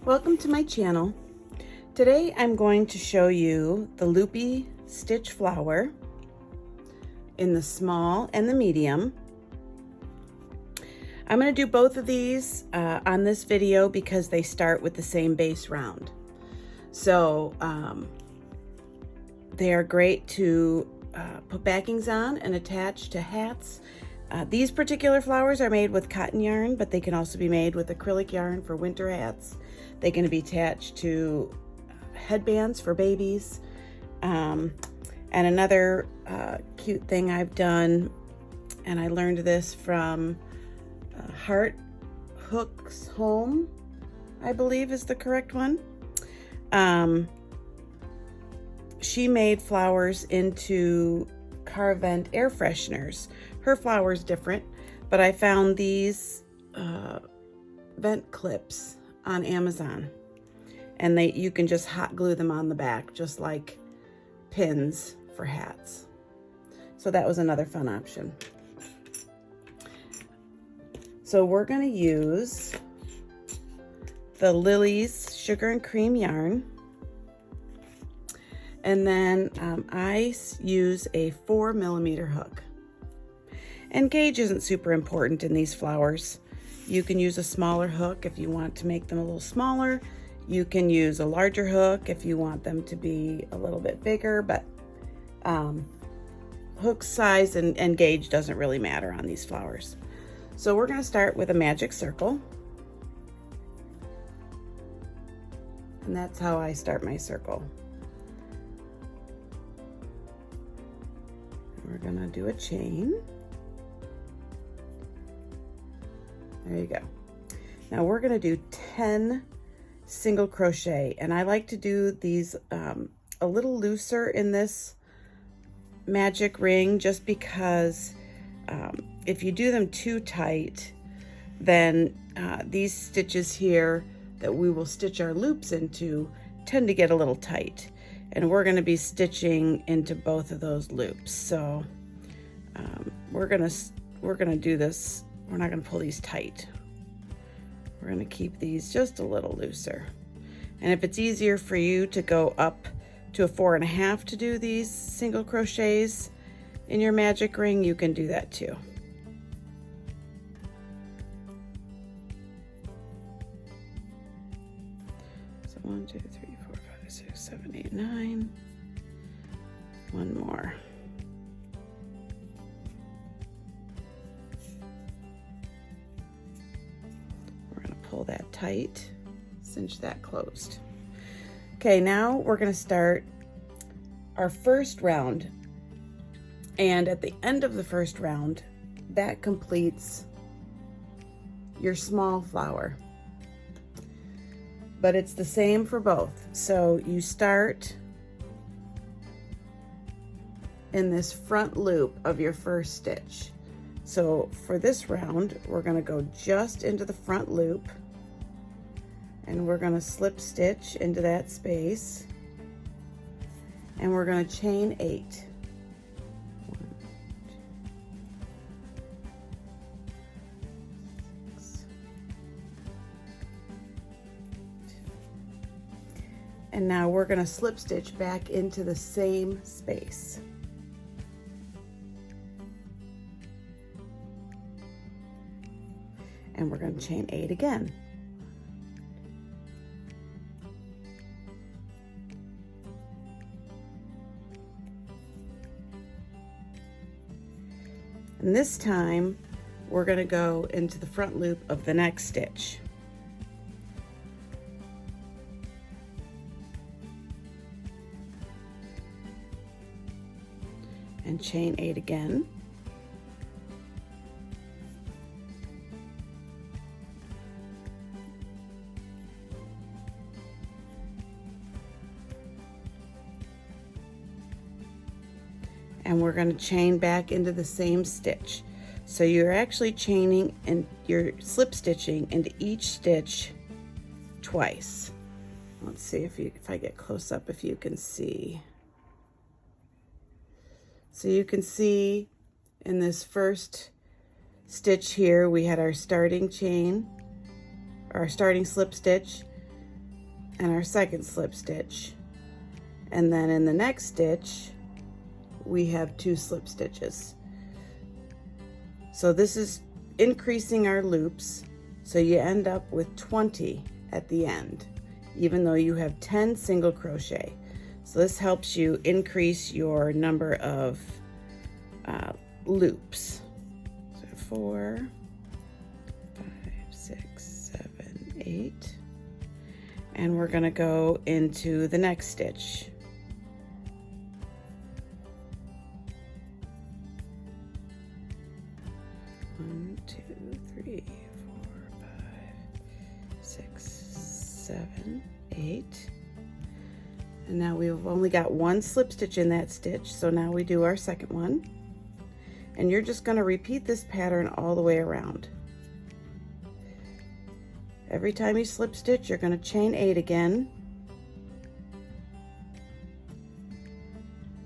Welcome to my channel. Today I'm going to show you the Loopy stitch flower in the small and the medium. I'm going to do both of these on this video because they start with the same base round. So they are great to put backings on and attach to hats. These particular flowers are made with cotton yarn, but they can also be made with acrylic yarn for winter hats. They can be attached to headbands for babies. And another cute thing I've done, and I learned this from Heart Hooks Home, I believe is the correct one. She made flowers into car vent air fresheners. Her flower is different, but I found these vent clips on Amazon, and you can just hot glue them on the back, just like pins for hats. So that was another fun option. So we're going to use the Lily's Sugar and Cream yarn. And then I use a 4mm hook. And gauge isn't super important in these flowers. You can use a smaller hook if you want to make them a little smaller. You can use a larger hook if you want them to be a little bit bigger, but hook size and gauge doesn't really matter on these flowers. So we're going to start with a magic circle. And that's how I start my circle. We're gonna do a chain. There you go. Now we're gonna do 10 single crochet, and I like to do these a little looser in this magic ring, just because if you do them too tight, then these stitches here that we will stitch our loops into tend to get a little tight. And we're going to be stitching into both of those loops. So we're going to do this. We're not going to pull these tight. We're going to keep these just a little looser. And if it's easier for you to go up to a 4.5 to do these single crochets in your magic ring, you can do that too. So 1, 2, 3, 4, 5, 6, 7, 8, 9. One more. We're going to pull that tight, cinch that closed. Okay, now we're going to start our first round. And at the end of the first round, that completes your small flower. But it's the same for both. So you start in this front loop of your first stitch. So for this round, we're going to go just into the front loop, and we're going to slip stitch into that space, and we're going to chain 8. 1, 2, 6. And now we're going to slip stitch back into the same space. And we're going to chain 8 again. And this time we're going to go into the front loop of the next stitch. And chain 8 again. And we're going to chain back into the same stitch. So you're actually chaining and you're slip stitching into each stitch twice. Let's see if I get close up, if you can see. So you can see in this first stitch here, we had our starting chain, our starting slip stitch. and our second slip stitch. And then in the next stitch, we have 2 slip stitches. So this is increasing our loops, so you end up with 20 at the end, even though you have 10 single crochet. So this helps you increase your number of loops. So 4, 5, 6, 7, 8. And we're gonna go into the next stitch. One, 2, 3, 4, 5, 6, 7, 8. And now we've only got 1 slip stitch in that stitch, so now we do our second one. And you're just going to repeat this pattern all the way around. Every time you slip stitch, you're going to chain 8 again.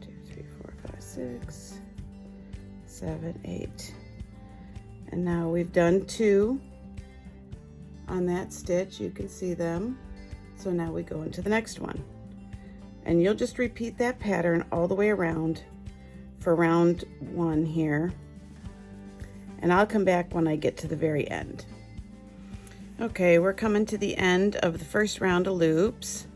2, 3, 4, 5, 6, 7, 8. And now we've done 2 on that stitch. You can see them. So now we go into the next one. And you'll just repeat that pattern all the way around for round 1 here. And I'll come back when I get to the very end. Okay, we're coming to the end of the first round of loops.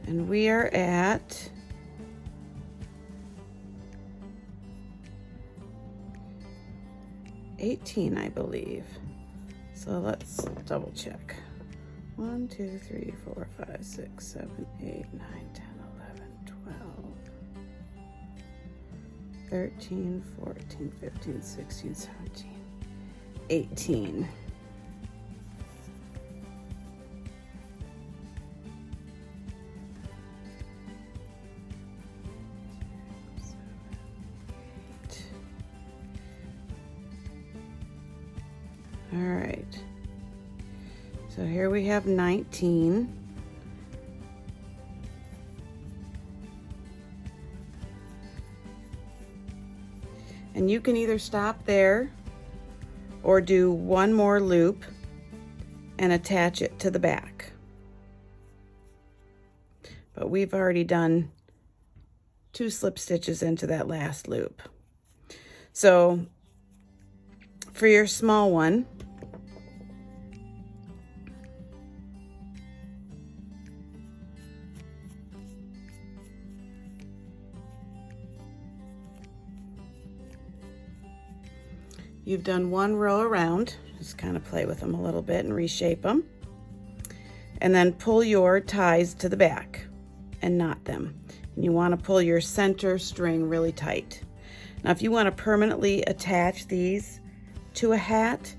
And we are at 18, I believe. So let's double check. 1, 2, 3, 4, 5, 6, 7, 8, 9, 10, 11, 12, 13, 14, 15, 16, 17, 18. All right, so here we have 19. And you can either stop there or do 1 more loop and attach it to the back. But we've already done 2 slip stitches into that last loop. So for your small one, you've done 1 row around. Just kind of play with them a little bit and reshape them. And then pull your ties to the back and knot them. And you want to pull your center string really tight. Now if you want to permanently attach these to a hat,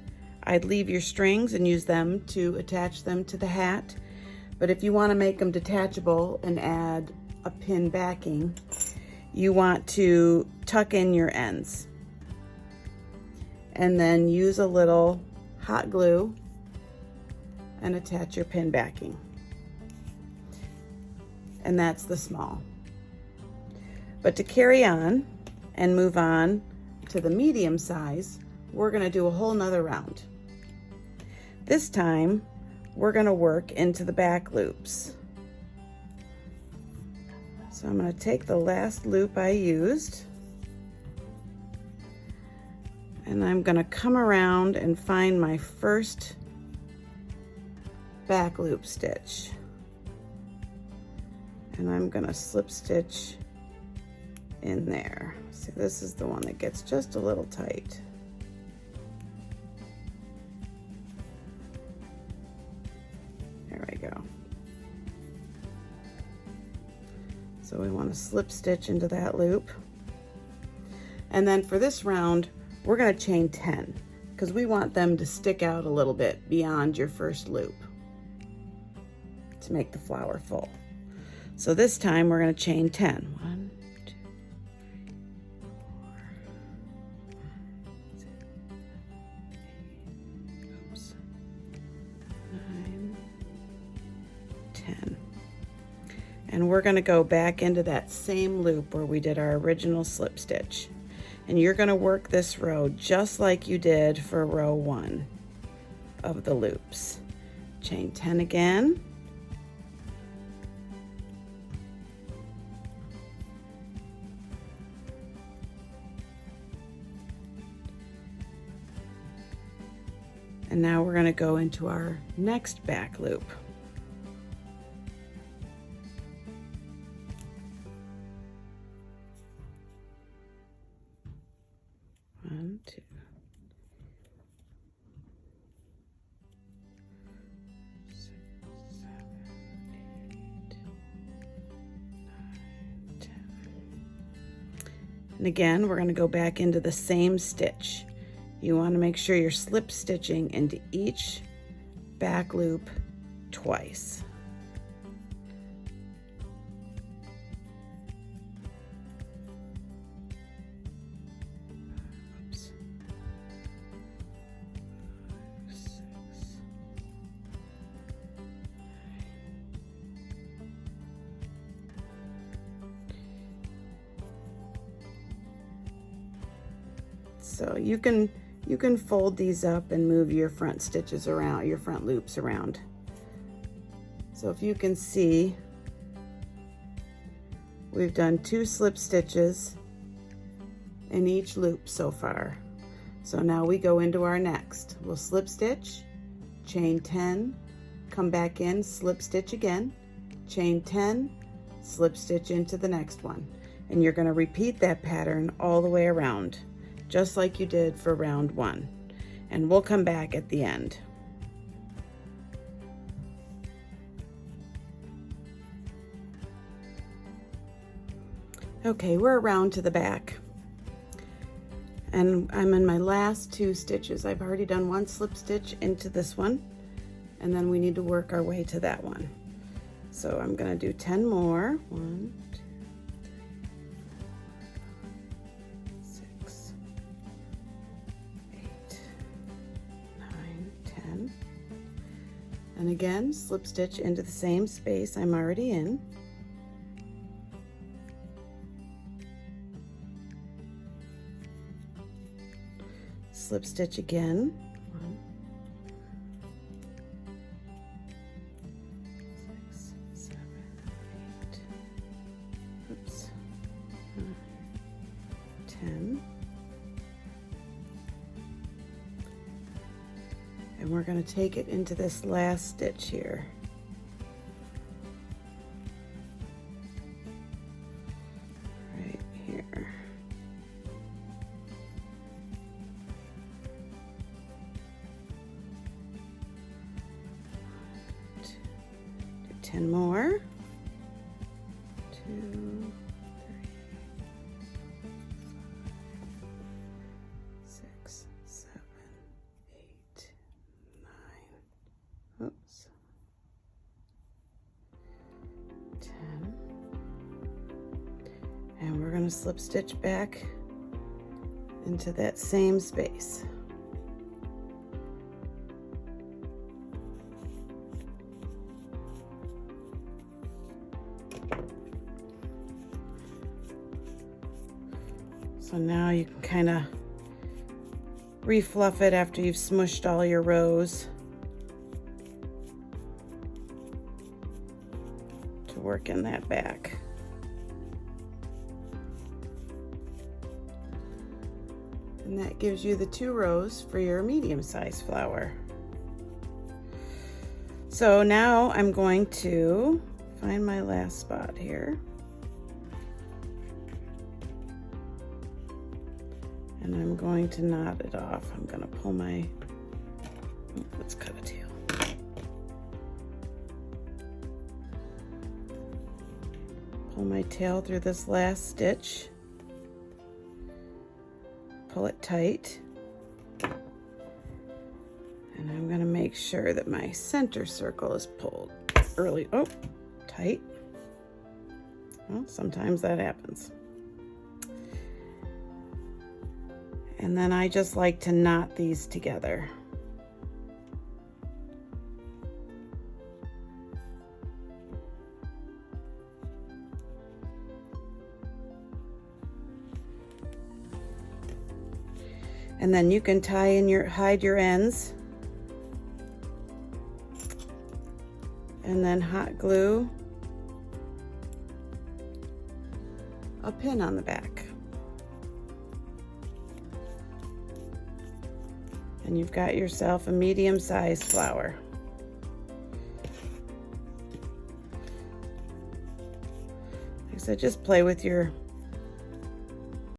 I'd leave your strings and use them to attach them to the hat. But if you want to make them detachable and add a pin backing, you want to tuck in your ends. And then use a little hot glue and attach your pin backing. And that's the small. But to carry on and move on to the medium size, we're going to do a whole nother round. This time we're going to work into the back loops. So I'm going to take the last loop I used, and I'm going to come around and find my first back loop stitch. And I'm going to slip stitch in there. See, this is the one that gets just a little tight. There we go. So we want to slip stitch into that loop. And then for this round, we're going to chain 10 because we want them to stick out a little bit beyond your first loop to make the flower full. So this time we're going to chain 10. 1, 2, 3, 4, 5, 6, 7, 8, 9, 10. And we're going to go back into that same loop where we did our original slip stitch. And you're going to work this row just like you did for row 1 of the loops. Chain 10 again. And now we're going to go into our next back loop. One, two. 6, 7, 8, 9, 10. And again, we're going to go back into the same stitch. You want to make sure you're slip stitching into each back loop twice. Oops. 6. So you can fold these up and move your front stitches around, your front loops around. So if you can see, we've done 2 slip stitches in each loop so far. So now we go into our next. We'll slip stitch, chain 10, come back in, slip stitch again, chain 10, slip stitch into the next one. And you're going to repeat that pattern all the way around, just like you did for round 1. And we'll come back at the end. Okay, we're around to the back. And I'm in my last 2 stitches. I've already done 1 slip stitch into this one, and then we need to work our way to that one. So I'm going to do 10 more. 1, 2, 6, 8, 9, 10. And again, slip stitch into the same space I'm already in. Slip stitch again. 1, 6, 7, 8. Oops. 9, 10. And we're going to take it into this last stitch here. Right here. Do 10 more. 2, 3, 6, 7, 8, 9. Oops. 10. And we're going to slip stitch back into that same space. So now you can kind of refluff it after you've smushed all your rows to work in that back. And that gives you the 2 rows for your medium-sized flower. So now I'm going to find my last spot here. And I'm going to knot it off. I'm going to pull my, let's cut a tail. Pull my tail through this last stitch. Pull it tight. And I'm going to make sure that my center circle is pulled early. Oh, tight. Well, sometimes that happens. And then I just like to knot these together. And then you can tie in hide your ends. And then hot glue a pin on the back. And you've got yourself a medium-sized flower. Like I said, just play with your